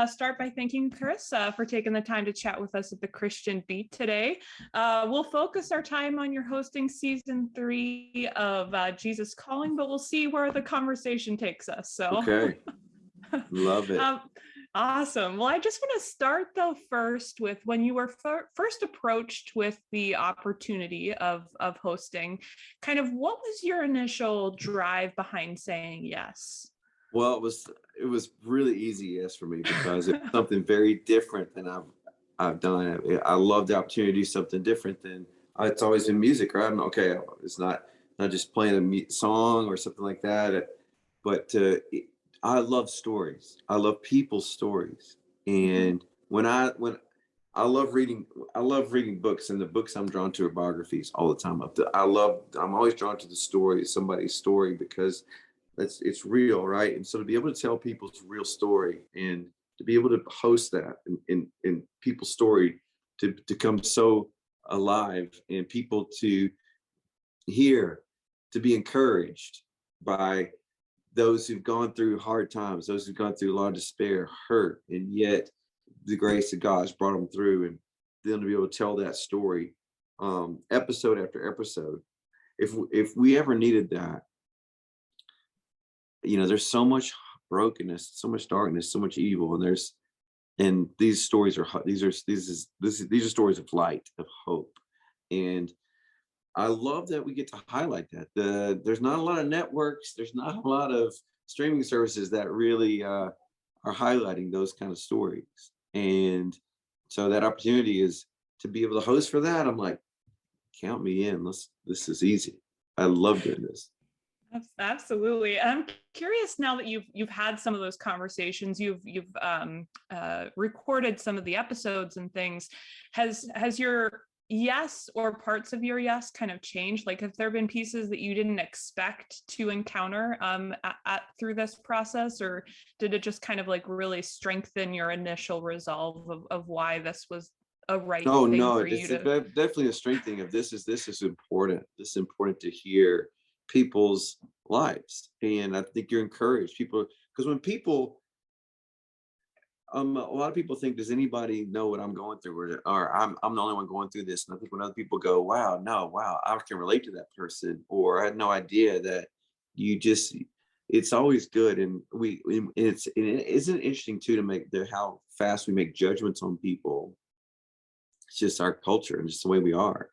start by thanking Chris for taking the time to chat with us at the Christian Beat today. We'll focus our time on your hosting season 3 of Jesus Calling, but we'll see where the conversation takes us. So, okay, love it. Awesome. Well, I just want to start though first with when you were first approached with the opportunity of hosting, kind of what was your initial drive behind saying yes? Well, it was really easy yes for me because it's something very different than I've done. I love the opportunity to do something different than it's always been music, right? Okay, it's not just playing a song or something like that, but I love stories. I love people's stories, and when I love reading books, and the books I'm drawn to are biographies all the time. I'm always drawn to the story, somebody's story, because it's real, right? And so to be able to tell people's real story and to be able to host that in people's story to come so alive and people to hear, to be encouraged by those who've gone through hard times, those who've gone through a lot of despair, hurt, and yet the grace of God has brought them through, and then to be able to tell that story episode after episode. If we ever needed that, there's so much brokenness, so much darkness, so much evil, and these stories are these are stories of light, of hope, and I love that we get to highlight that. There's not a lot of networks, there's not a lot of streaming services that really are highlighting those kind of stories, and so that opportunity is to be able to host for that. I'm like, count me in. This is easy. I love doing this. Absolutely. I'm curious now that you've had some of those conversations, you've recorded some of the episodes and things. Has your yes or parts of your yes kind of changed? Like, have there been pieces that you didn't expect to encounter through this process, or did it just kind of like really strengthen your initial resolve of why this was a right thing for you to? Definitely a strengthening of this is important. This is important to hear people's lives, and I think you're encouraged people, because when people a lot of people think, does anybody know what I'm going through, or I'm the only one going through this? And I think when other people go, wow, I can relate to that person, or I had no idea that it's always good. And it isn't interesting too to make how fast we make judgments on people. It's just our culture and just the way we are.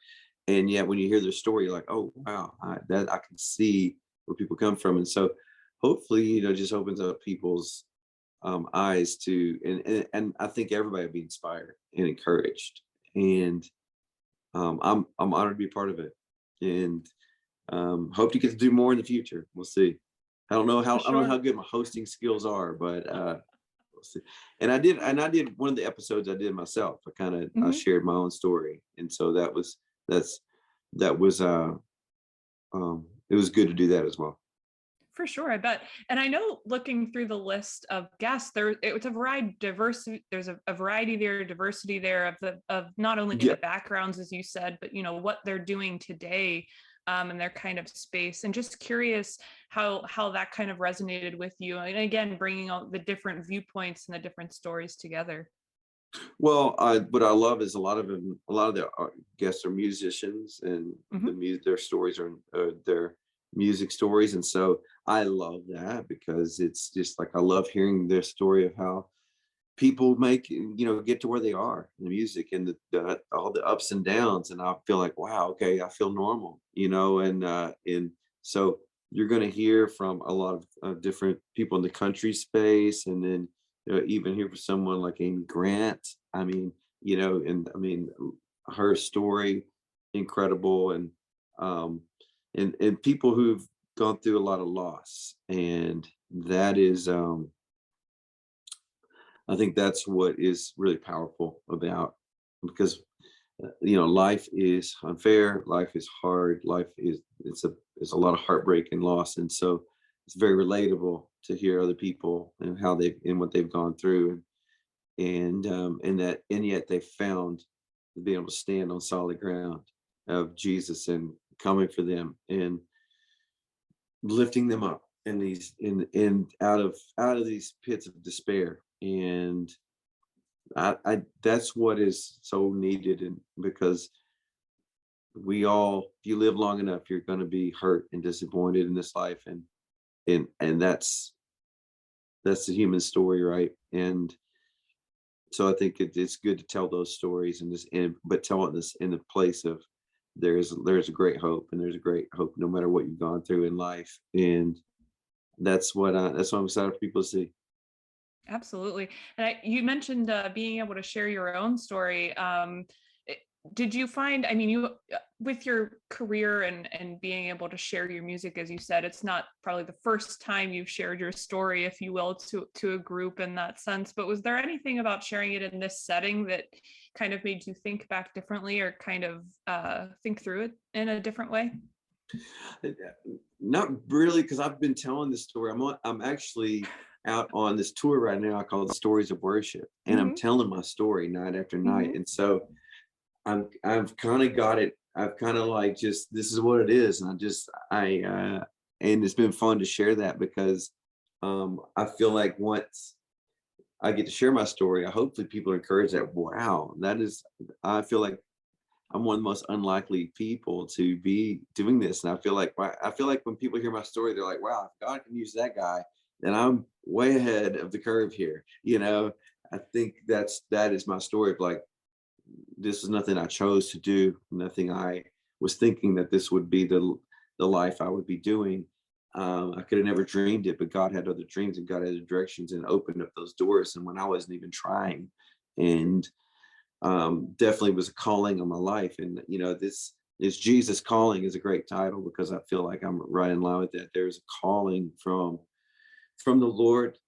And yet when you hear their story, you're like, oh, wow, I can see where people come from. And so hopefully, just opens up people's eyes to, and I think everybody will be inspired and encouraged. And I'm honored to be a part of it, and hope to get to do more in the future. We'll see. I don't know how good my hosting skills are, but we'll see. And I did one of the episodes I did myself. I kind of I shared my own story, and so it was good to do that as well. For sure, I bet. And I know, looking through the list of guests, it's a variety diversity. There's a variety there, diversity there of not only the backgrounds, as you said, but what they're doing today, and their kind of space. And just curious how that kind of resonated with you. And again, bringing all the different viewpoints and the different stories together. Well, what I love is a lot of the guests are musicians, and their stories are their music stories, and so I love that, because it's just like I love hearing their story of how people get to where they are in the music, and all the ups and downs, and I feel like, wow, okay, I feel normal, and so you're going to hear from a lot of different people in the country space, and then even hear from someone like Amy Grant. I mean, her story, incredible, and people who've gone through a lot of loss, and that is I think that's what is really powerful about, because life is unfair, life is hard, it's a lot of heartbreak and loss, and so it's very relatable to hear other people and what they've gone through, and yet they found to be able to stand on solid ground of Jesus, and coming for them and lifting them up in out of these pits of despair, And I that's what is so needed, and because if you live long enough, you're going to be hurt and disappointed in this life, and that's the human story, right? And so I think it's good to tell those stories, but tell it this in the place of there's a great hope, and there's a great hope no matter what you've gone through in life. And that's what I'm excited for people to see. Absolutely. And you mentioned being able to share your own story. Did you find, I mean, with your career and being able to share your music, as you said, it's not probably the first time you've shared your story, if you will, to a group in that sense, but was there anything about sharing it in this setting that kind of made you think back differently, or kind of think through it in a different way? Not really, because I've been telling this story. I'm actually out on this tour right now called Stories of Worship, and I'm Mm-hmm. telling my story night after night. Mm-hmm. And so I've kind of got it. I've kind of like, just this is what it is, and and it's been fun to share that, because I feel like once I get to share my story, hopefully people are encouraged that, wow, I feel like I'm one of the most unlikely people to be doing this. And I feel like when people hear my story, they're like, wow, if God can use that guy, then I'm way ahead of the curve here. I think that is my story of like, this is nothing I chose to do, nothing I was thinking that this would be the life I would be doing. I could have never dreamed it, but God had other dreams, and God had other directions, and opened up those doors. And when I wasn't even trying, and definitely was a calling on my life. And this Jesus Calling is a great title, because I feel like I'm right in line with that. There's a calling from the Lord,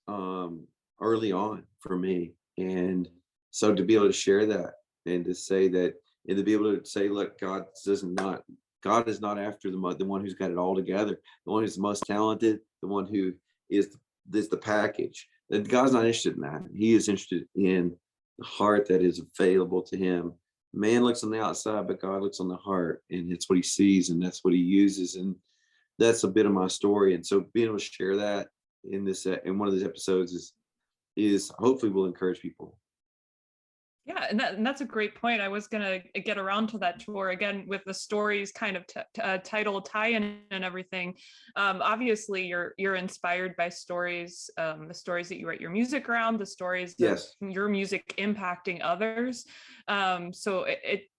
early on for me. And so to be able to share that, and to say that, and to be able to say, look, God is not after the one who's got it all together, the one who's the most talented, the one who is the package. That God's not interested in that. He is interested in the heart that is available to him. Man looks on the outside, but God looks on the heart, and it's what he sees, and that's what he uses. And that's a bit of my story. And so being able to share that in one of these episodes is hopefully will encourage people. Yeah, and that's a great point. I was going to get around to that tour again with the stories kind of title tie-in and everything. Obviously, you're inspired by stories, the stories that you write your music around, the stories of Yes. your music impacting others. So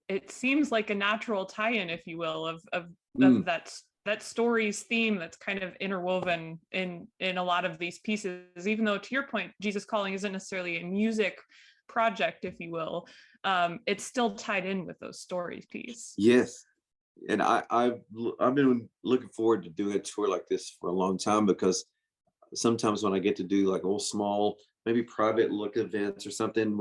it seems like a natural tie-in, if you will, of that story's theme that's kind of interwoven in a lot of these pieces. Even though, to your point, Jesus Calling isn't necessarily a music project, if you will, it's still tied in with those stories piece. Yes. And I've been looking forward to doing a tour like this for a long time, because sometimes when I get to do like old small, maybe private look events or something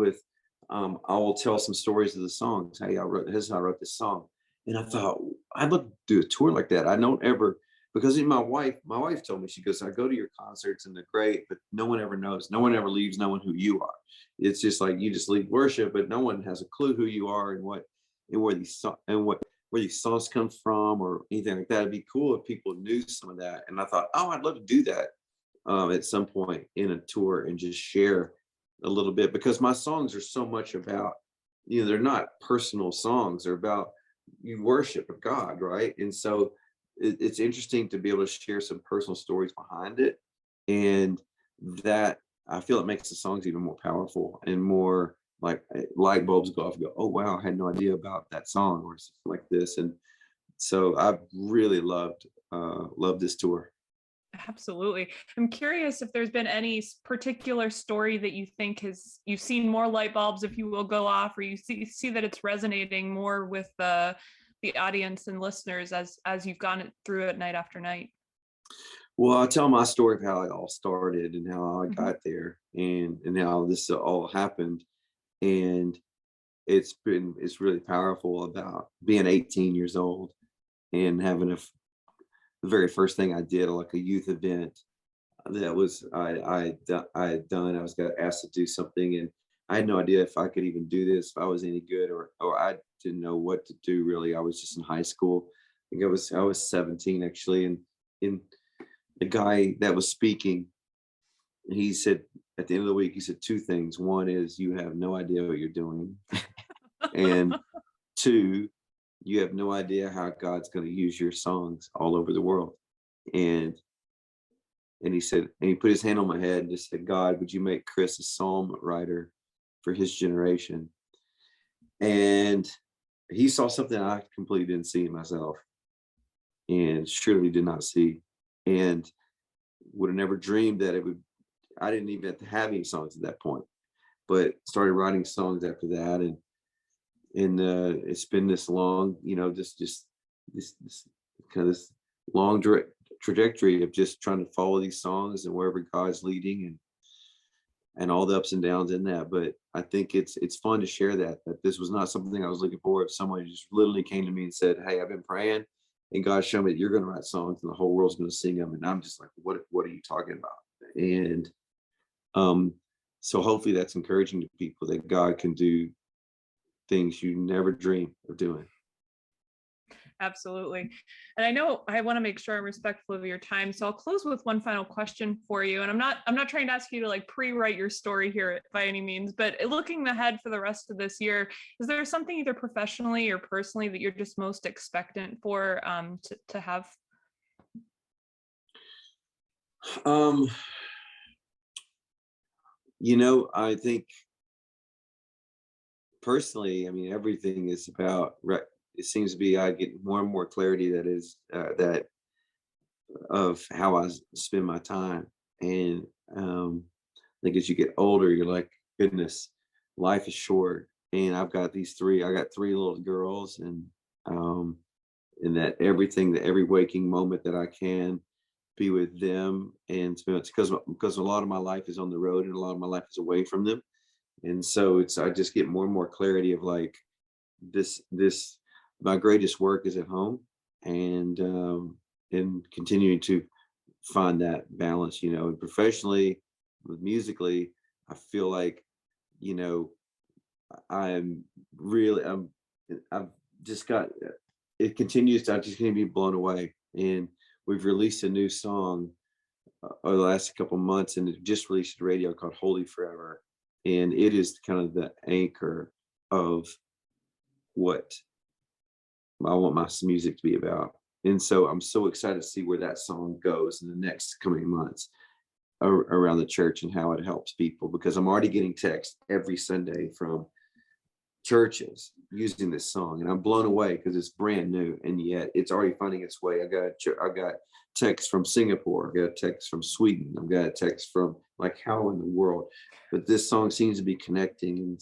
I will tell some stories of the songs. Hey, this is how I wrote this song. And I thought, I'd love to do a tour like that. I don't ever, because my wife told me, she goes, I go to your concerts and they're great, but no one ever knows. No one ever leaves knowing who you are. It's just like, you just lead worship, but no one has a clue who you are, and where these songs come from, or anything like that. It'd be cool if people knew some of that. And I thought, oh, I'd love to do that at some point in a tour, and just share a little bit, because my songs are so much about, they're not personal songs. They're about you worship of God, right? And so it's interesting to be able to share some personal stories behind it, and that, I feel it makes the songs even more powerful, and more like light bulbs go off and go, oh wow, I had no idea about that song, or something like this. And so I've really loved this tour. Absolutely. I'm curious if there's been any particular story that you think you've seen more light bulbs, if you will, go off, or you see that it's resonating more with the audience and listeners as you've gone through it night after night. Well, I'll tell my story of how it all started, and how I Mm-hmm. got there, and how this all happened. And it's really powerful about being 18 years old, and having the very first thing I did, like a youth event, that was I had done. I was got asked to do something, and I had no idea if I could even do this, if I was any good, or I didn't know what to do really. I was just in high school. I think I was 17 actually, and the guy that was speaking, he said at the end of the week, he said two things. One is you have no idea what you're doing. And two, you have no idea how God's going to use your songs all over the world. And he said, and he put his hand on my head and just said, God, would you make Chris a psalm writer for his generation? And he saw something I completely didn't see in myself and surely did not see. And would have never dreamed that it would, I didn't even have to have any songs at that point, but started writing songs after that. And it's been this long, just this kind of this long trajectory of just trying to follow these songs and wherever God's leading and all the ups and downs in that. But I think it's fun to share that this was not something I was looking for. If someone just literally came to me and said, hey, I've been praying and God showed me that you're going to write songs and the whole world's going to sing them. And I'm just like, what are you talking about? And so hopefully that's encouraging to people that God can do things you never dream of doing. Absolutely. And I know I want to make sure I'm respectful of your time. So I'll close with one final question for you. And I'm not trying to ask you to like pre-write your story here by any means, but looking ahead for the rest of this year, is there something either professionally or personally that you're just most expectant for to have? I think personally, I mean, everything is about, it seems to be, I get more and more clarity that of how I spend my time. And I think as you get older, you're like, goodness, life is short. And I got three little girls, and that every waking moment that I can be with them and spend, because a lot of my life is on the road and a lot of my life is away from them. And so I just get more and more clarity of like this my greatest work is at home, and continuing to find that balance, and professionally with musically, I feel like, I'm really, I've just got, it continues to, I just can't be blown away. And we've released a new song over the last couple months, and it just released a radio called Holy Forever. And it is kind of the anchor of what I want my music to be about. And so I'm so excited to see where that song goes in the next coming months around the church and how it helps people, because I'm already getting texts every Sunday from churches using this song, and I'm blown away because it's brand new, and yet it's already finding its way. I got texts from Singapore, I got a text from Sweden, I've got a text from, like, how in the world, but this song seems to be connecting.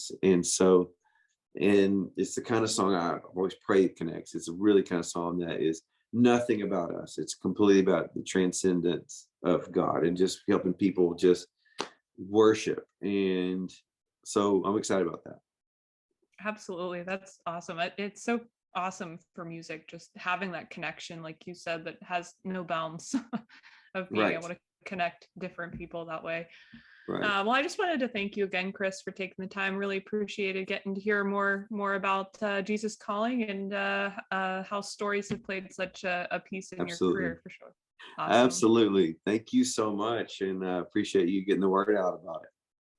And it's the kind of song I always pray it connects. It's a really kind of song that is nothing about us. It's completely about the transcendence of God and just helping people just worship. And so I'm excited about that. Absolutely. That's awesome. It's so awesome for music, just having that connection, like you said, that has no bounds of being able to connect different people that way. Right. Well, I just wanted to thank you again, Chris, for taking the time. Really appreciated getting to hear more about Jesus Calling and how stories have played such a piece in your career, for sure. Awesome. Absolutely. Thank you so much. And appreciate you getting the word out about it.